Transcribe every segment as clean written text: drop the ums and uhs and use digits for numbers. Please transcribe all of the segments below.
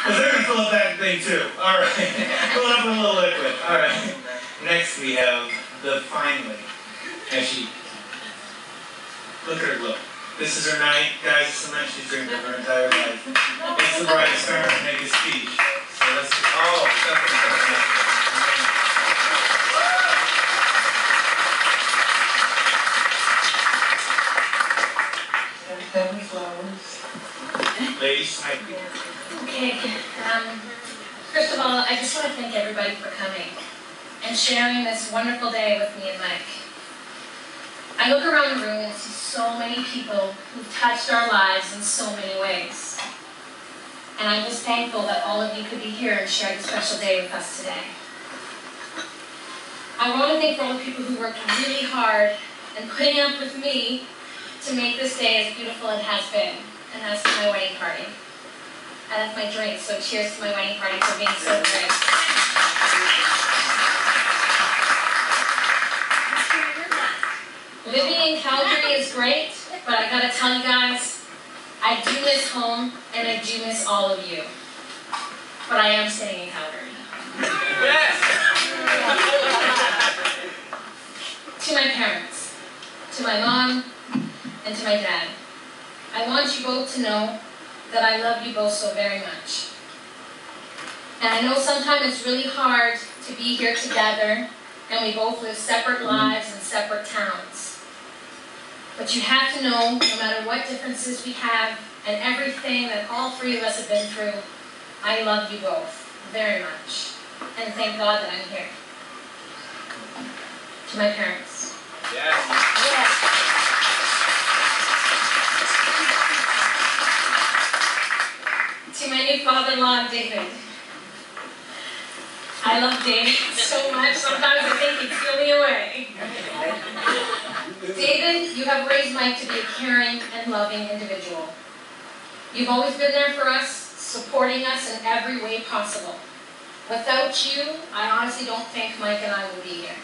Because they're going to fill up that thing too. All right. Fill it up with a little liquid. All right. Next we have the Finally. And she, look at her glow. This is her night. Guys, it's the night she's dreamed of her entire life. It's the brightest turn to make a speech. So let's, Heaven flowers. Ladies, okay. First of all, I just want to thank everybody for coming and sharing this wonderful day with me and Mike. I look around the room and see so many people who've touched our lives in so many ways. And I'm just thankful that all of you could be here and share this special day with us today. I want to thank all the people who worked really hard and putting up with me to make this day as beautiful as it has been, and as to my wedding party. I left my drink, so cheers to my wedding party for being so great. Living in Calgary is great, but I gotta tell you guys, I do miss home, and I do miss all of you. But I am staying in Calgary. yes! To my parents, to my mom, and to my dad, I want you both to know that I love you both so very much. And I know sometimes it's really hard to be here together, and we both live separate lives in separate towns. But you have to know, no matter what differences we have, and everything that all three of us have been through, I love you both very much. And thank God that I'm here. To my parents. Yes. Yes. To my new father-in-law, David. I love David so much, sometimes I think he'd steal me away. David, you have raised Mike to be a caring and loving individual. You've always been there for us, supporting us in every way possible. Without you, I honestly don't think Mike and I would be here.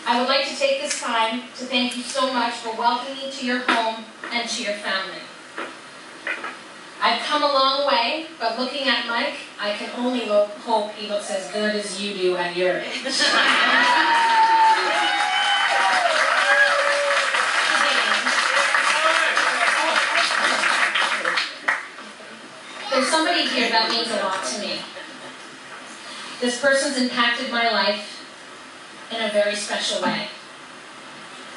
I would like to take this time to thank you so much for welcoming me to your home and to your family. I've come a long way, but looking at Mike, I can only hope he looks as good as you do at your age. There's somebody here that means a lot to me. This person's impacted my life in a very special way.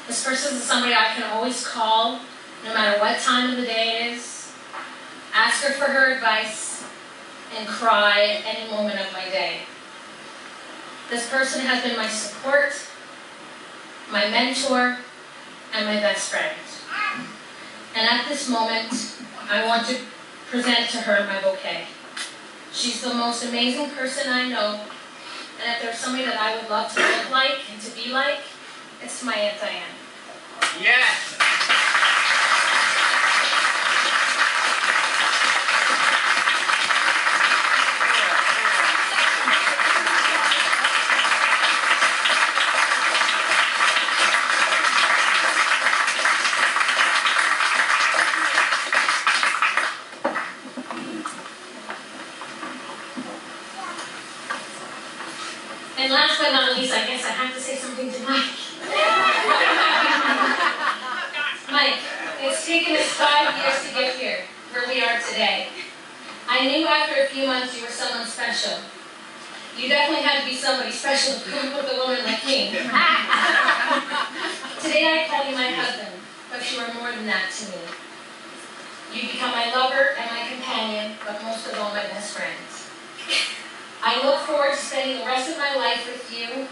This person is somebody I can always call, no matter what time of the day it is, ask her for her advice, and cry at any moment of my day. This person has been my support, my mentor, and my best friend. And at this moment, I want to present to her my bouquet. She's the most amazing person I know, and if there's somebody that I would love to look like and to be like, it's my Aunt Diane. Yes! And last but not least, I guess I have to say something to Mike. Mike, it's taken us 5 years to get here, where we are today. I knew after a few months you were someone special. You definitely had to be somebody special to put with a woman like me. Today I call you my husband, but you are more than that to me. You've become my lover and my companion, but most of all my best friend. I look forward to spending the rest of my life with you,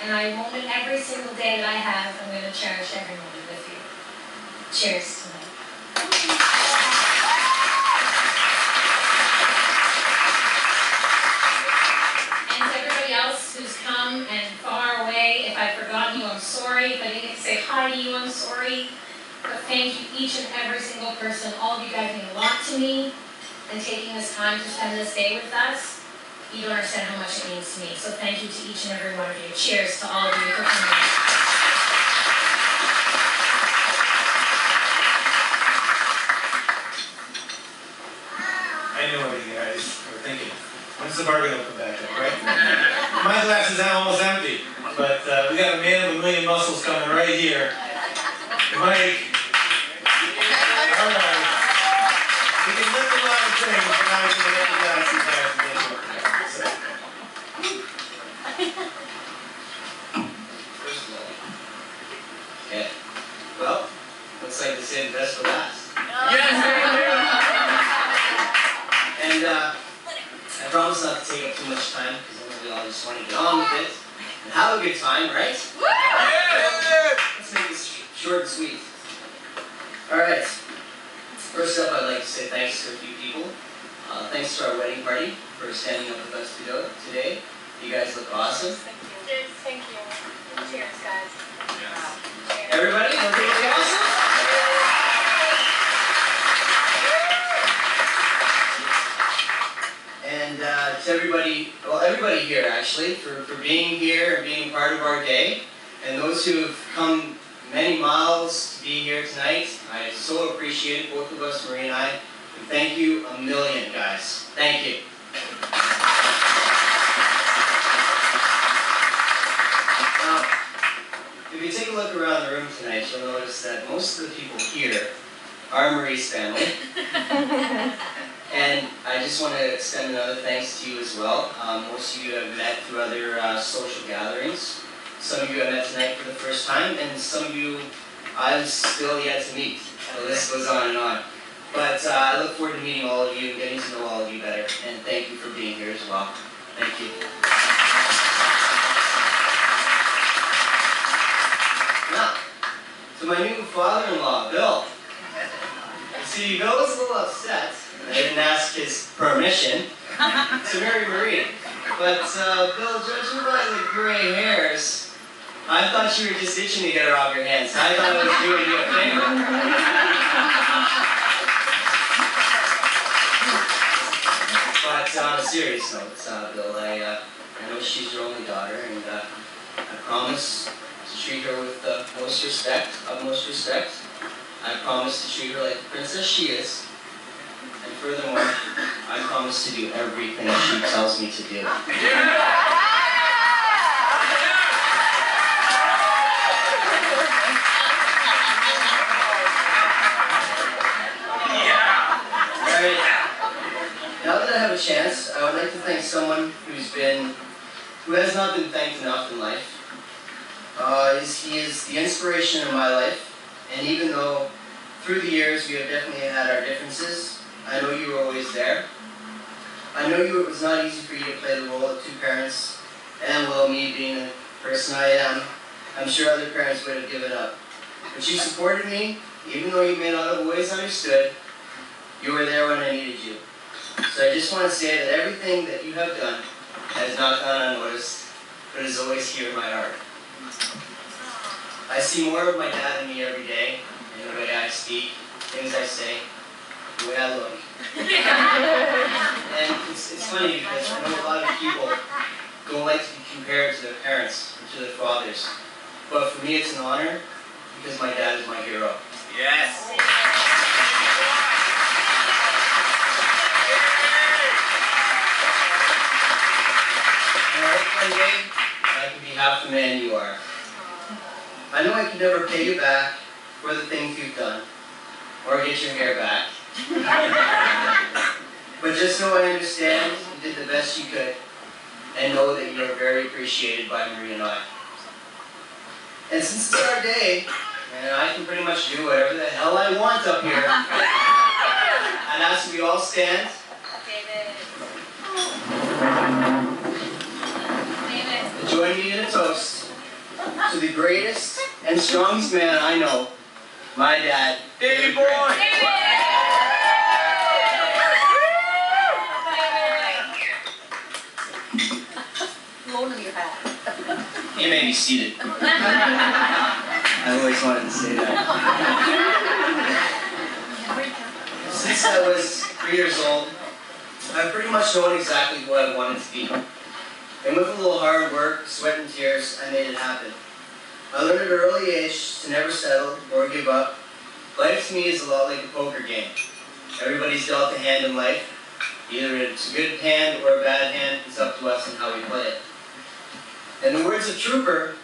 and I moment every single day that I have, I'm going to cherish every moment with you. Cheers to that. And to everybody else who's come and far away, if I've forgotten you, I'm sorry. If I didn't get to say hi to you, I'm sorry. But thank you, each and every single person. All of you guys mean a lot to me, and taking this time to spend this day with us. You don't understand how much it means to me. So thank you to each and every one of you. Cheers to all of you for coming. I knew over here. I just were thinking, when's the bar gonna come back up, right? My glass is almost empty, but we got a man with a million muscles coming right here. Mike. All right. We can lift a lot of things, but now we can lift the glass and guys and get over there. So. First of all. Okay. Well, looks like they saved the best for last. Yes, And I promise not to take up too much time, because we all just want to get on with it and have a good time, right? Let's make this short and sweet. Alright. First up, I'd like to say thanks to a few people. Thanks to our wedding party for standing up with us today. You guys look awesome. Thank you. Cheers, guys. Yes. Everybody, look awesome? And to everybody, well, everybody here actually, for being here and being part of our day. And those who have come many miles to be here tonight, I so appreciate it, both of us, Marie and I. And thank you a million, guys. Thank you. Now, if you take a look around the room tonight, you'll notice that most of the people here are Marie's family. And I just want to extend another thanks to you as well. Most of you have met through other social gatherings. Some of you I met tonight for the first time, and some of you I've still yet to meet. The list goes on and on. But I look forward to meeting all of you and getting to know all of you better. And thank you for being here as well. Thank you. Now, to my new father-in-law, Bill. See, Bill was a little upset. I didn't ask his permission to marry Marie. But Bill, judging by the gray hairs, I thought you were just itching to get her off your hands. I thought I was doing you a favor. But on a serious note, Bill, I know she's your only daughter, and I promise to treat her with the most respect, utmost respect. I promise to treat her like the princess she is. And furthermore, I promise to do everything that she tells me to do. Alright, now that I have a chance, I would like to thank someone who has not been thanked enough in life. He is the inspiration in my life, and even though through the years we have definitely had our differences, I know you were always there. I know it was not easy for you to play the role of two parents, and well, me being the person I am, I'm sure other parents would have given up. But you supported me, even though you may not have always understood. You were there when I needed you. So I just want to say that everything that you have done has not gone unnoticed, but is always here in my heart. I see more of my dad in me every day, in the way I speak, things I say, the way I look. And it's funny because I know a lot of people don't like to be compared to their parents or to their fathers. But for me it's an honor because my dad is my hero. Yes. And I hope one day I can be half the man you are. I know I can never pay you back for the things you've done, or get your hair back. But just know I understand you did the best you could, and know that you are very appreciated by Marie and I. And since it's our day, and I can pretty much do whatever the hell I want up here, I'd ask we all stand. David. Join me in a toast to the greatest and strongest man I know, my dad, David boy. Grant. You may be seated. I always wanted to say that. Since I was 3 years old, I've pretty much known exactly what I wanted to be. And with a little hard work, sweat and tears, I made it happen. I learned at an early age to never settle or give up. Life to me is a lot like a poker game. Everybody's dealt a hand in life. You it's a good hand or a bad hand, it's up to us and how we play it. In the words of Trooper,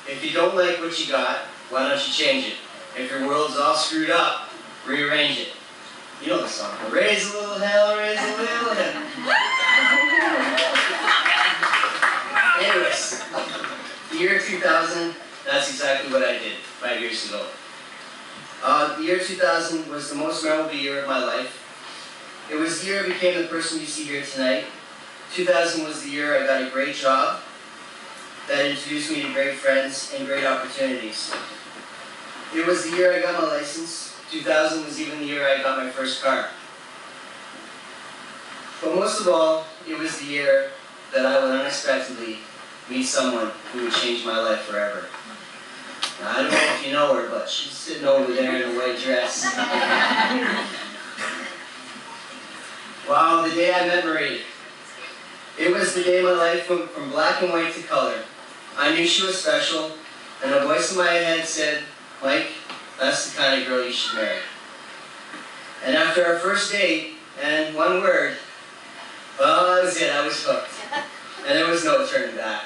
if you don't like what you got, why don't you change it? If your world's all screwed up, rearrange it. You know the song. Raise a little hell, raise a little hell. Anyways, the year 2000, that's exactly what I did 5 years ago. The year 2000 was the most memorable year of my life. It was the year I became the person you see here tonight. 2000 was the year I got a great job that introduced me to great friends and great opportunities. It was the year I got my license. 2000 was even the year I got my first car. But most of all, it was the year that I would unexpectedly meet someone who would change my life forever. Now, I don't know if you know her, but she's sitting over there in a white dress. Wow, the day I met Marie. It was the day my life went from black and white to color. I knew she was special, and a voice in my head said, Mike, that's the kind of girl you should marry. And after our first date, and one word, well, that was it, I was hooked. And there was no turning back.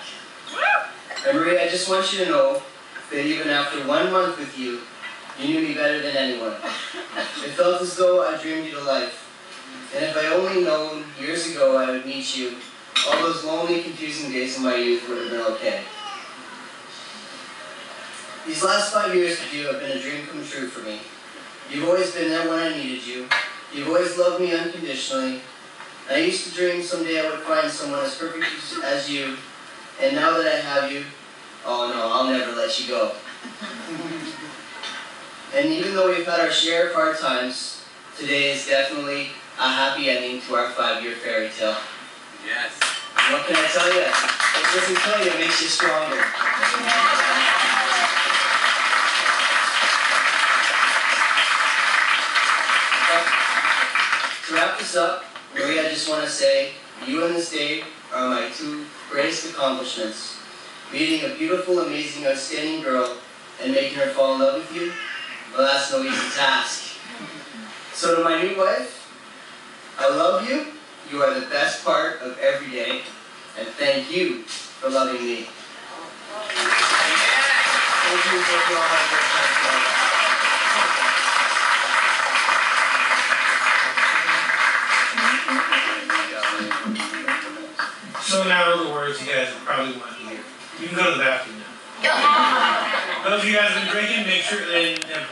And Marie, I just want you to know that even after 1 month with you, you knew me better than anyone. It felt as though I dreamed you to life. And if I only known years ago I would meet you, all those lonely, confusing days of my youth would have been okay. These last 5 years with you have been a dream come true for me. You've always been there when I needed you. You've always loved me unconditionally. I used to dream someday I would find someone as perfect as you, and now that I have you, oh no, I'll never let you go. And even though we've had our share of hard times, today is definitely a happy ending to our 5-year fairy tale. Yes. And what can I tell you? It doesn't tell you, it makes you stronger. To wrap this up, Marie, I just want to say, you and this day are my 2 greatest accomplishments. Meeting a beautiful, amazing, outstanding girl and making her fall in love with you, well, that's no easy task. So to my new wife, I love you. You are the best part of every day, and thank you for loving me. Thank you for all my great time. So now the words you guys probably want to hear. You can go to the bathroom now. Those of you guys have been drinking, make sure and